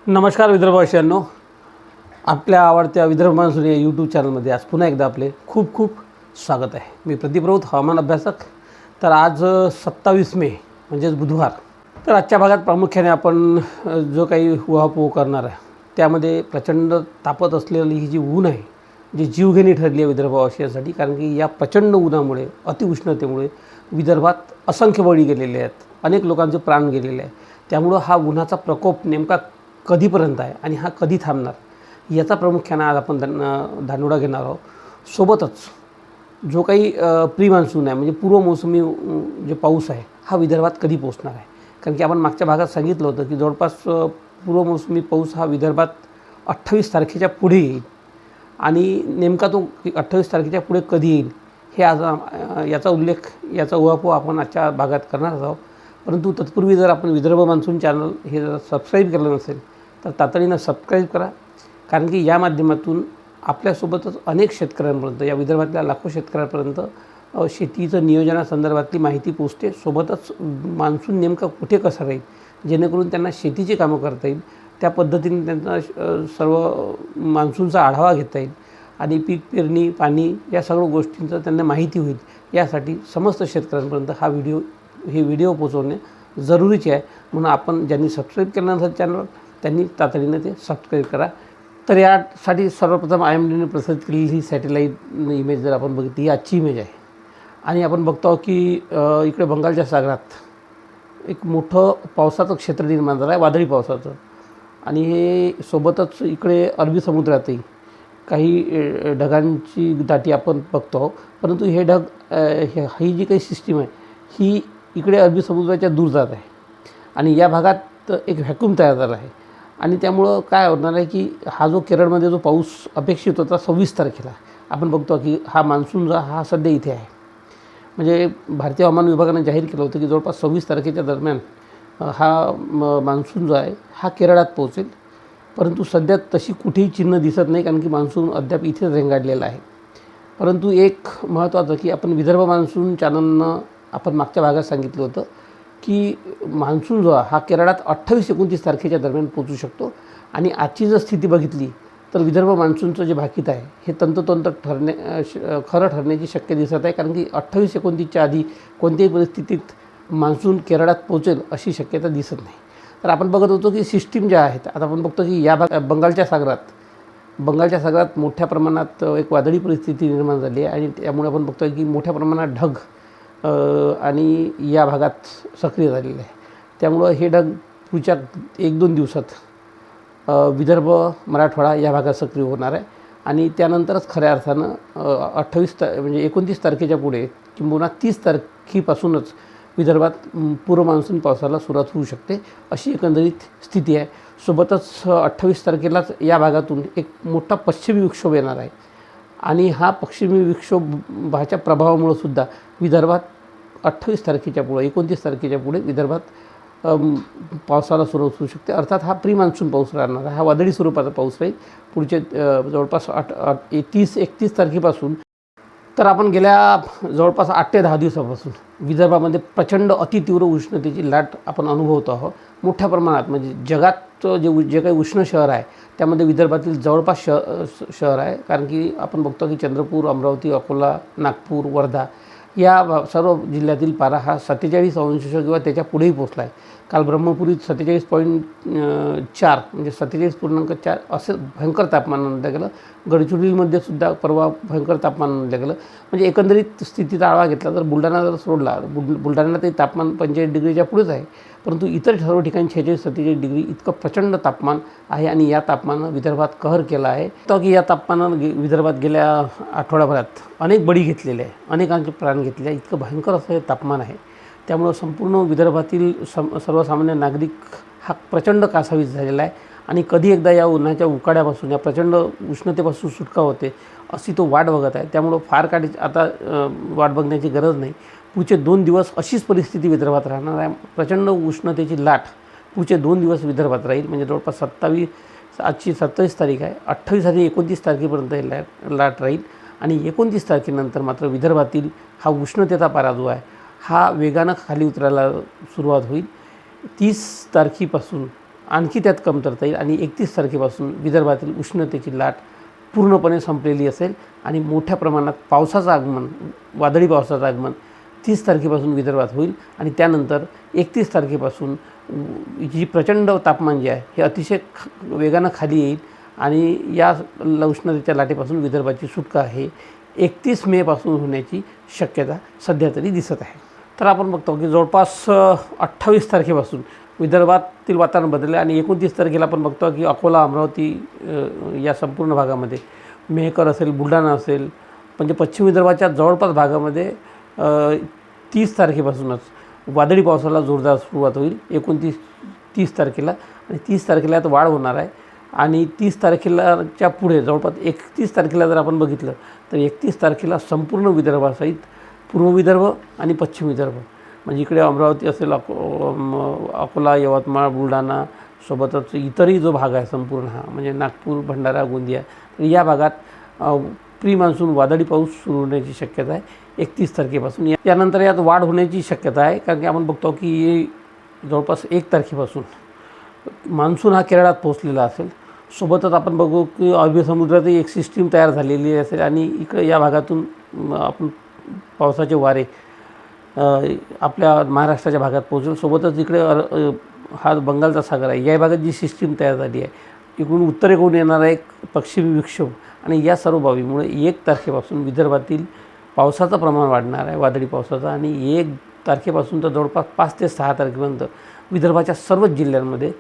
नमस्कार विदर्भवासियांनो, आपल्या आवडत्या विदर्भ मान्सून या यूट्यूब चॅनलमध्ये आज पुन्हा एकदा आपले खूप खूप स्वागत आहे। मी प्रदीप राऊत, हवामान अभ्यासक। तर आज 27 मे म्हणजेच बुधवार। तर आजच्या भागात प्रामुख्याने आपण जो काही उहापोह करणार आहे त्यामध्ये प्रचंड तापत असलेली ही जी ऊन आहे, जी जीवघेणी ठरली आहे विदर्भवासियांसाठी। कारण की या प्रचंड उन्हामुळे, अतिउष्णतेमुळे विदर्भात असंख्य बळी गेलेले आहेत, अनेक लोकांचे प्राण गेलेले आहे। त्यामुळे हा उन्हाचा प्रकोप नेमका कधीपर्यंत आहे आणि हा कधी थांबणार याचा प्रामुख्याने आज आपण धानोडा घेणार आहोत। सोबतच जो काही प्री मान्सून आहे म्हणजे पूर्व मोसमी जे पाऊस आहे हा विदर्भात कधी पोहोचणार आहे। कारण की आपण मागच्या भागात सांगितलं होतं की जवळपास पूर्व मोसमी पाऊस हा विदर्भात 28 तारखेच्या पुढे येईल आणि नेमका तो 28 तारखेच्या पुढे कधी येईल हे आज याचा उल्लेख, याचा उहापोह आपण आजच्या भागात करणार आहोत। परंतु तत्पूर्वी जर आपण विदर्भ मान्सून चॅनल हे जर सबस्क्राईब केलं नसेल तर तातडीनं सबस्क्राईब करा। कारण की या माध्यमातून आपल्यासोबतच अनेक शेतकऱ्यांपर्यंत, या विदर्भातल्या लाखो शेतकऱ्यांपर्यंत शेतीचं नियोजनासंदर्भातली माहिती पोचते। सोबतच मान्सून नेमका कुठे कसा राहील जेणेकरून त्यांना शेतीची कामं करता येईल, त्या पद्धतीने त्यांना सर्व मान्सूनचा आढावा घेता येईल आणि पीक पेरणी, पाणी या सर्व गोष्टींचं त्यांना माहिती होईल। यासाठी समस्त शेतकऱ्यांपर्यंत हे व्हिडिओ पोचवणे जरुरीचे आहे। म्हणून आपण ज्यांनी सबस्क्राईब केलं नसेल चॅनल त्यांनी तातडीनं ते सबस्क्राईब करा। तर यासाठी सर्वप्रथम IMDने प्रसारित केलेली ही सॅटेलाईट इमेज जर आपण बघितली, ही आजची इमेज आहे आणि आपण बघतो की इकडे बंगालच्या सागरात एक मोठं पावसाचं क्षेत्र निर्माण झालं आहे, वादळी पावसाचं। आणि हे सोबतच इकडे अरबी समुद्रातही काही ढगांची दाटी आपण बघतो आहोत। परंतु हे ढग, ही जी काही सिस्टीम आहे ही इकडे अरबी समुद्राच्या दूर जात आहे आणि या भागात एक व्हॅक्यूम तयार झाला आहे आणि त्यामुळं काय होणार आहे की हा जो केरळमध्ये जो पाऊस अपेक्षित होता 26 तारखेला, आपण बघतो की हा मान्सून जो हा सध्या इथे आहे। म्हणजे भारतीय हवामान विभागाने जाहीर केलं होतं की जवळपास 26 तारखेच्या दरम्यान हा मान्सून जो आहे हा केरळात पोहोचेल। परंतु सध्या तशी कुठेही चिन्ह दिसत नाही, कारण की मान्सून अद्याप इथेच रेंगाळलेला आहे। परंतु एक महत्त्वाचं की आपण विदर्भ मान्सून चॅनलनं आपण मागच्या भागात सांगितलं होतं की मान्सून जो हा केरळात 28-29 तारखेच्या दरम्यान पोचू शकतो। आणि आजची जर स्थिती बघितली तर विदर्भ मान्सूनचं जे भाकीत आहे हे तंतोतंत खरं ठरण्याची शक्य दिसत आहे। कारण की 28-29च्या आधी कोणत्याही परिस्थितीत मान्सून केरळात पोचेल अशी शक्यता दिसत नाही। तर आपण बघत होतो की सिस्टीम ज्या आहेत, आता आपण बघतो की या बंगालच्या सागरात मोठ्या प्रमाणात एक वादळी परिस्थिती निर्माण झाली आहे आणि त्यामुळे आपण बघतो की मोठ्या प्रमाणात ढग आणि या भागात सक्रिय झालेले आहे। त्यामुळं हे ढग पुढच्या 1-2 दिवसात विदर्भ, मराठवाडा या भागात सक्रिय होणार आहे आणि त्यानंतरच खऱ्या अर्थानं 29 तारखेच्या पुढे किंबहुना 30 तारखेपासूनच विदर्भात पूर्व मान्सून पावसाला सुरुवात होऊ शकते, अशी एकंदरीत स्थिती आहे। सोबतच 28 तारखेलाच या भागातून एक मोठा पश्चिमी विक्षोभ येणार आहे आणि हा पश्चिमी विक्षोभाच्या प्रभावामुळे सुद्धा विदर्भात 28 तारखेच्या पुढे, 29 तारखेच्या पुढे विदर्भात पावसाला सुरुवात होऊ शकते। अर्थात हा प्री मान्सून पाऊस राहणार आहे, हा वादळी स्वरूपाचा पाऊस राहील पुढचे जवळपास 30-31 तारखेपासून। तर आपण गेल्या जवळपास 8 ते 10 दिवसापासून विदर्भामध्ये प्रचंड अतितीव्र उष्णतेची लाट आपण अनुभवतो आहोत मोठ्या प्रमाणात। म्हणजे जगात जे काही उष्ण शहर आहे त्यामध्ये विदर्भातील जवळपास शहर आहे। कारण की आपण बघतो की चंद्रपूर, अमरावती, अकोला, नागपूर, वर्धा या सर्व जिल्ह्यातील पारा हा 47 अंश किंवा त्याच्या पुढेही पोचला आहे। काल ब्रह्मपुरीत 47.4 म्हणजे 47.4 असं भयंकर तापमान नोंदलं गेलं। गडचिरोलीमध्ये सुद्धा परवा भयंकर तापमान नोंदलं गेलं। म्हणजे एकंदरीत स्थितीचा आढावा घेतला तर बुलढाणा जर सोडला, बुलढाण्यातही तापमान 45 डिग्रीच्या पुढेच आहे, परंतु इतर सर्व ठिकाणी 46-47 डिग्री इतकं प्रचंड तापमान आहे आणि या तापमानानं विदर्भात कहर केला आहे। तर की या तापमानानं विदर्भात गेल्या आठवड्याभरात अनेक बळी घेतलेले आहे, अनेकांचे प्राण घेतले आहे, इतकं भयंकर असं हे तापमान आहे। त्यामुळं संपूर्ण विदर्भातील सर्वसामान्य नागरिक हा प्रचंड कासावीस झालेला आहे आणि कधी एकदा या उन्हाच्या उकाड्यापासून, या प्रचंड उष्णतेपासून सुटका होते अशी तो वाट बघत आहे। त्यामुळं फार काळ आता वाट बघण्याची गरज नाही। पुढचे 2 दिवस अशीच परिस्थिती विदर्भात राहणार आहे। प्रचंड उष्णतेची लाट पुढचे 2 दिवस विदर्भात राहील। म्हणजे जवळपास आजची 27 तारीख आहे, 28 आणि 29 तारखेपर्यंत ही लाट राहील आणि 29 तारखेनंतर मात्र विदर्भातील हा उष्णतेचा पारा जो आहे हा वेगानं खाली उतरायला सुरुवात होईल. 30 तारखेपासून आणखी त्यात कमतरता येईल आणि 31 तारखेपासून विदर्भातील उष्णतेची लाट पूर्णपणे संपलेली असेल आणि मोठ्या प्रमाणात पावसाचं आगमन, वादळी पावसाचं आगमन 30 तारखेपासून विदर्भात होईल आणि त्यानंतर 31 तारखेपासून जी प्रचंड तापमान जे आहे हे अतिशय वेगानं खाली येईल आणि या उष्णतेच्या लाटेपासून विदर्भाची सुटका आहे 31 मेपासून होण्याची शक्यता सध्या तरी दिसत आहे. तर आपण बघतो की जवळपास 28 तारखेपासून विदर्भातील वातावरण बदलले आणि 29 तारखेला आपण बघतो की अकोला, अमरावती या संपूर्ण भागामध्ये, मेहकर असेल, बुलढाणा असेल, म्हणजे पश्चिम विदर्भाच्या जवळपास भागामध्ये 30 तारखेपासूनच वादळी पावसाला जोरदार सुरुवात होईल 30 तारखेला आणि 30 तारखेला यात वाढ होणार आहे. आणि 30 तारखेलाच्या पुढे जवळपास 31 तारखेला जर आपण बघितलं तर 31 तारखेला संपूर्ण विदर्भासहित पूर्व विदर्भ आणि पश्चिम विदर्भ, म्हणजे इकडे अमरावती असेल, अकोला, यवतमाळ, बुलढाणा सोबतच इतरही जो भाग आहे संपूर्ण हा म्हणजे नागपूर, भंडारा, गोंदिया, तर या भागात प्री मान्सून वादळी पाऊस सुरू होण्याची शक्यता आहे 31 तारखेपासून. यानंतर यात वाढ होण्याची शक्यता आहे कारण की आपण बघतो की जवळपास 1 तारखेपासून मान्सून हा केरळात पोहोचलेला असेल. सोबतच आपण बघू की अरबी समुद्रातही एक सिस्टीम तयार झालेली असेल आणि इकडे या भागातून आपण पावसाचे वारे आपल्या महाराष्ट्राच्या भागात पोहोचेल. सोबतच इकडे हा बंगालचा सागर आहे, या भागात जी सिस्टीम तयार झाली आहे, इकडून उत्तरेकडून येणारा एक पश्चिमी विक्षोभ आणि या सर्व बाबीमुळे 1 तारखेपासून विदर्भातील पावसाचं प्रमाण वाढणार आहे, वादळी पावसाचं. आणि 1 तारखेपासून तर जवळपास 5 ते 6 तारखेपर्यंत विदर्भाच्या सर्वच जिल्ह्यांमध्ये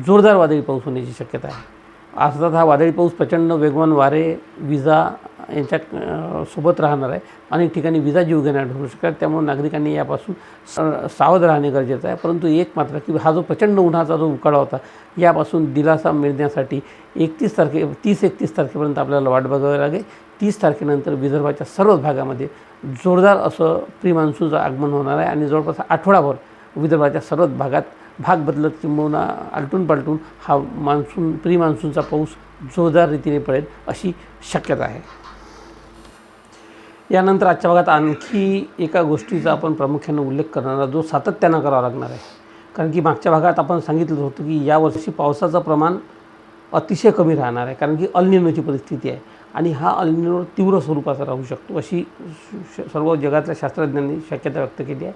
जोरदार वादळी पाऊस होण्याची शक्यता आहे. अर्थात हा वादळी पाऊस प्रचंड वेगवान वारे, विजा यांच्या सोबत राहणार आहे. अनेक ठिकाणी विजा जीव घेण्यात होऊ शकतात, त्यामुळे नागरिकांनी यापासून सावध राहणे गरजेचं आहे. परंतु एक मात्र की हा जो प्रचंड उन्हाचा जो उकाडा होता यापासून दिलासा मिळण्यासाठी 30-31 तारखेपर्यंत आपल्याला वाट बघावी लागेल. 30 तारखेनंतर विदर्भाच्या सर्वच भागामध्ये जोरदार असं प्री मान्सूनचं आगमन होणार आहे आणि जवळपास आठवडाभर विदर्भाच्या सर्वच भागात भाग बदलत किंबहुना आलटून पालटून हा प्री मान्सूनचा पाऊस जोरदार रीतीने पडेल अशी शक्यता आहे. यानंतर आजच्या भागात आणखी एका गोष्टीचा आपण प्रामुख्याने उल्लेख करणार जो सातत्यानं करावा लागणार आहे. कारण की मागच्या भागात आपण सांगितलं होतं की यावर्षी पावसाचं प्रमाण अतिशय कमी राहणार आहे कारण की अल निनोची परिस्थिती आहे आणि हा अल निनो तीव्र स्वरूपाचा राहू शकतो अशी सर्व जगातल्या शास्त्रज्ञांनी शक्यता व्यक्त केली आहे.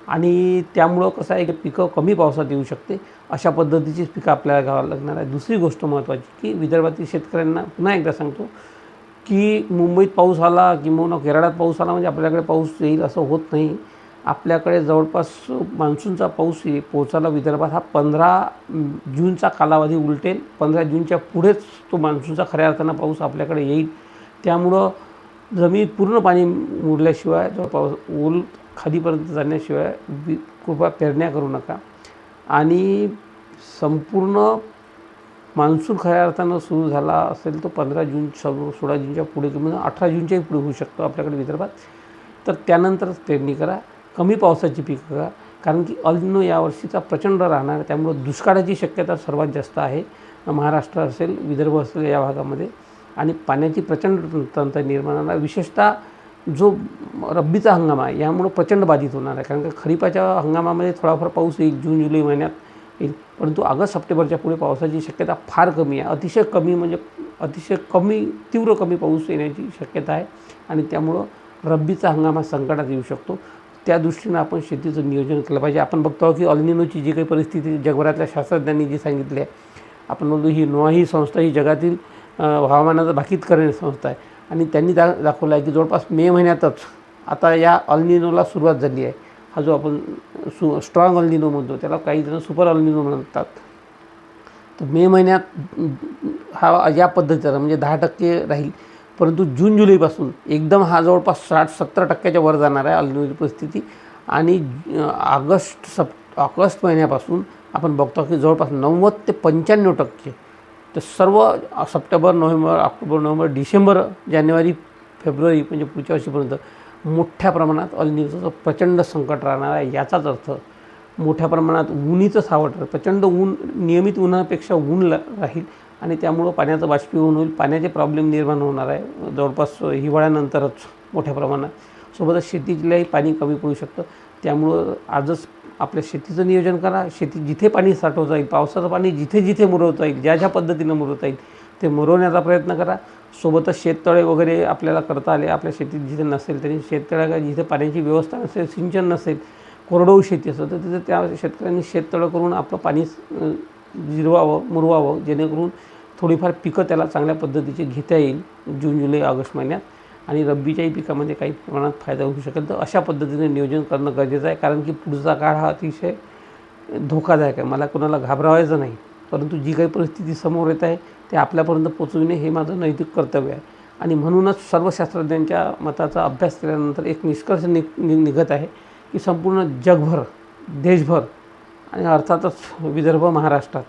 आणि त्यामुळं कसं आहे की पिकं कमी पावसात येऊ शकते, अशा पद्धतीचीच पिकं आपल्याला घ्यावं लागणार आहे. दुसरी गोष्ट महत्त्वाची की विदर्भातील शेतकऱ्यांना पुन्हा एकदा सांगतो की मुंबईत पाऊस आला किंवा केरळात पाऊस आला म्हणजे आपल्याकडे पाऊस येईल असं होत नाही. आपल्याकडे जवळपास मान्सूनचा पाऊस पोहोचायला विदर्भात हा 15 जूनचा कालावधी उलटेल. 15 जूनच्या पुढेच तो मान्सूनचा खऱ्या अर्थानं पाऊस आपल्याकडे येईल. त्यामुळं जमीन पूर्ण पाणी मुरल्याशिवाय पाऊस ओल खालीपर्यंत जाण्याशिवाय कृपया पेरण्या करू नका. आणि संपूर्ण मान्सून खऱ्या अर्थानं सुरू झाला असेल तो 15 जून 16 जूनच्या पुढे किंवा 18 जूनच्याही पुढे होऊ शकतो आपल्याकडे विदर्भात. तर त्यानंतरच पेरणी करा, कमी पावसाची पिकं करा कारण की अल निनो यावर्षीचा प्रचंड राहणार आहे. त्यामुळे दुष्काळाची शक्यता सर्वात जास्त आहे महाराष्ट्र असेल, विदर्भ असेल या भागामध्ये. आणि पाण्याची प्रचंड टंचाई निर्माण होणार, विशेषतः जो रब्बीचा हंगाम आहे यामुळं प्रचंड बाधित होणार आहे. कारण की खरीपाच्या हंगामामध्ये थोडाफार पाऊस येईल, जून जुलै महिन्यात येईल, परंतु ऑगस्ट सप्टेंबरच्या पुढे पावसाची शक्यता फार कमी आहे. अतिशय कमी म्हणजे अतिशय कमी, तीव्र कमी पाऊस येण्याची शक्यता आहे आणि त्यामुळं रब्बीचा हंगाम हा संकटात येऊ शकतो. त्या दृष्टीनं आपण शेतीचं नियोजन केलं पाहिजे. आपण बघतो की अल निनोची जी काही परिस्थिती जगभरातल्या शास्त्रज्ञांनी जी सांगितली आहे, आपण बोलतो ही नोआ ही संस्था ही जगातील हवामानाचं भाकीत करणारी संस्था आहे आणि त्यांनी दाखवलं आहे की जवळपास मे महिन्यातच आता या अल निनोला सुरुवात झाली आहे. हा जो आपण स्ट्रॉंग अल निनो म्हणतो त्याला काही जण सुपर अल निनो म्हणतात. तर मे महिन्यात हा या पद्धतीचा म्हणजे 10% राहील, परंतु जून जुलैपासून एकदम हा जवळपास 60-70% वर जाणार आहे अल निनोची परिस्थिती. आणि ऑगस्ट महिन्यापासून आपण बघतो की जवळपास 90 ते 95% तर सर्व सप्टेंबर, नोव्हेंबर, ऑक्टोबर, नोव्हेंबर, डिसेंबर, जानेवारी, फेब्रुवारी म्हणजे पुढच्या वर्षीपर्यंत मोठ्या प्रमाणात अल निनोचं प्रचंड संकट राहणार आहे. याचाच अर्थ मोठ्या प्रमाणात उन्हीचं सावट, प्रचंड ऊन, नियमित उन्हापेक्षा ऊन राहील आणि त्यामुळं पाण्याचं बाष्पीभवन होईल, पाण्याचे प्रॉब्लेम निर्माण होणार आहे जवळपास हिवाळ्यानंतरच मोठ्या प्रमाणात. सोबतच शेतीलाही पाणी कमी पडू शकतं. त्यामुळं आजच आपल्या शेतीचं नियोजन करा. शेती जिथे पाणी साठवता येईल, पावसाचं पाणी जिथे जिथे मुरवता येईल, ज्या पद्धतीनं मुरवता येईल ते मुरवण्याचा प्रयत्न करा. सोबतच शेततळे वगैरे आपल्याला करता आले. आपल्या शेतीत जिथे नसेल तरी शेततळ्या जिथे पाण्याची व्यवस्था नसेल, सिंचन नसेल, कोरडवाहू शेती असेल तर तिथे त्या शेतकऱ्यांनी शेततळं करून आपलं पाणी जिरवावं, मुरवावं, जेणेकरून थोडीफार पिकं त्याला चांगल्या पद्धतीची घेता येईल जून, जुलै, ऑगस्ट महिन्यात. आणि रब्बीच्याही पिकामध्ये काही प्रमाणात फायदा होऊ शकेल. तर अशा पद्धतीने नियोजन करणं गरजेचं आहे, कारण की पुढचा काळ हा अतिशय धोकादायक आहे. मला कोणाला घाबरवायचं नाही, परंतु जी काही परिस्थिती समोर येत आहे ते आपल्यापर्यंत पोचविणे हे माझं नैतिक कर्तव्य आहे. आणि म्हणूनच सर्व शास्त्रज्ञांच्या मताचा अभ्यास केल्यानंतर एक निष्कर्ष निघत आहे की संपूर्ण जगभर, देशभर आणि अर्थातच विदर्भ, महाराष्ट्रात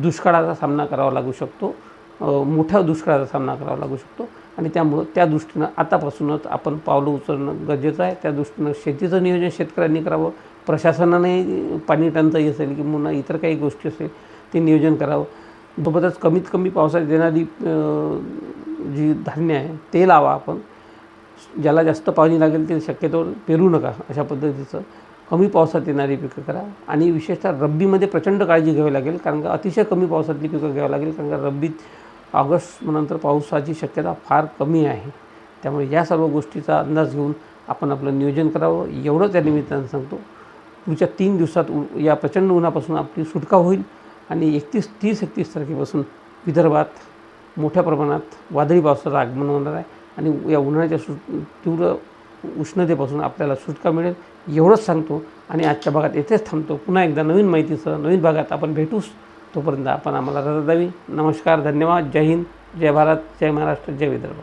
दुष्काळाचा सामना करावा लागू शकतो, मोठ्या दुष्काळाचा सामना करावा लागू शकतो. आणि त्यामुळं त्या दृष्टीनं आतापासूनच आपण पावलं उचलणं गरजेचं आहे. त्या दृष्टीनं शेतीचं नियोजन शेतकऱ्यांनी करावं, प्रशासनाने पाणी टंचाई असेल किंवा इतर काही गोष्टी असेल ते नियोजन करावं. सोबतच कमीत कमी पावसात येणारी जी धान्य आहे ते लावा. आपण ज्याला जास्त पाणी लागेल ते शक्यतो पेरू नका. अशा पद्धतीचं कमी पावसात येणारी पिकं करा. आणि विशेषतः रब्बीमध्ये प्रचंड काळजी घ्यावी लागेल, कारण का अतिशय कमी पावसातली पिकं घ्यावी लागेल, कारण का रब्बीत ऑगस्ट नंतर पावसाची शक्यता फार कमी आहे. त्यामुळे या सर्व गोष्टीचा अंदाज घेऊन आपण आपलं नियोजन करावं, एवढंच या निमित्तानं सांगतो. पुढच्या 3 दिवसात या प्रचंड उन्हापासून आपली सुटका होईल आणि 30-31 तारखेपासून विदर्भात मोठ्या प्रमाणात वादळी पावसाचं आगमन होणार आहे आणि या उन्हाळ्याच्या तीव्र उष्णतेपासून आपल्याला सुटका मिळेल, एवढंच सांगतो. आणि आजच्या भागात येथेच थांबतो. पुन्हा एकदा नवीन माहितीसह नवीन भागात आपण भेटूच. तोपर्यंत आपण आम्हाला रजा द्यावी. नमस्कार, धन्यवाद. जय हिंद, जय भारत, जय महाराष्ट्र, जय विदर्भ.